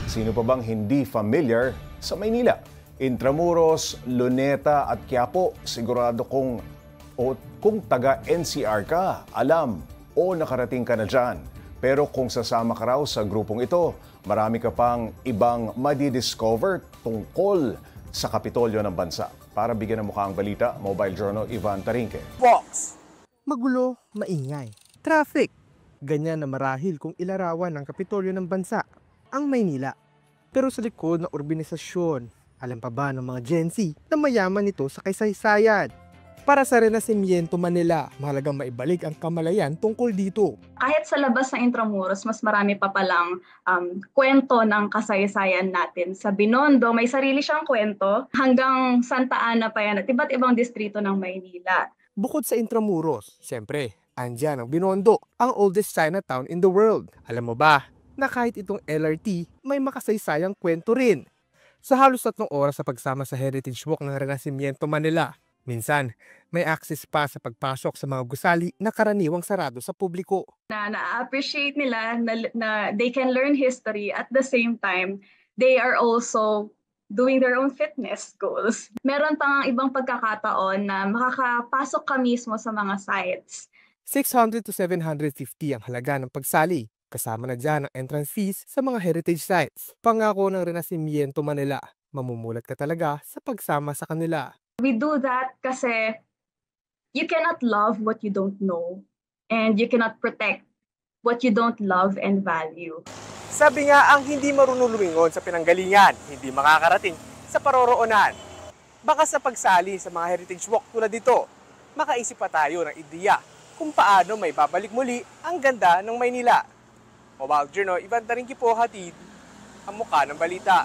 Sino pa bang hindi familiar sa Maynila? Intramuros, Luneta at Quiapo, sigurado kung taga NCR ka, alam o nakarating ka na dyan. Pero kung sasama ka raw sa grupong ito, marami ka pang ibang madidiscover tungkol sa Kapitolyo ng bansa. Para bigyan ng mukha ang balita, Mobile Journal Ivan Tarinque. Box! Magulo, maingay, traffic. Ganyan na marahil kung ilarawan ng Kapitolyo ng bansa, ang Maynila. Pero sa likod ng urbanisasyon, alam pa ba ng mga Gen Z na mayaman ito sa kaysaysayan? Para sa Renacimiento Manila, mahalagang maibalik ang kamalayan tungkol dito. Kahit sa labas ng Intramuros, mas marami pa palang kwento ng kasaysayan natin. Sa Binondo, may sarili siyang kwento. Hanggang Santa Ana pa yan at iba't ibang distrito ng Maynila. Bukod sa Intramuros, siyempre, andyan ang Binondo, ang oldest Chinatown in the world. Alam mo ba na kahit itong LRT, may makasaysayang kwento rin. Sa halos 3 oras sa pagsama sa Heritage Walk ng Renacimiento Manila, minsan, may access pa sa pagpasok sa mga gusali na karaniwang sarado sa publiko. Na-appreciate nila na they can learn history at the same time, they are also doing their own fitness goals. Meron pa nga ibang pagkakataon na makakapasok ka mismo sa mga sites. 600 to 750 ang halaga ng pagsali. Kasama na dyan ang entrance fees sa mga heritage sites. Pangako ng Renacimiento Manila, mamumulat ka talaga sa pagsama sa kanila. We do that kasi you cannot love what you don't know and you cannot protect what you don't love and value. Sabi nga, ang hindi marunong lumingon sa pinanggalingan, hindi makakarating sa paroroonan. Baka sa pagsali sa mga heritage walk tulad dito, makaisip pa tayo ng ideya kung paano may babalik muli ang ganda ng Maynila. Mobile Journal, Ivan Tarinque po, hatid ang mukha ng balita.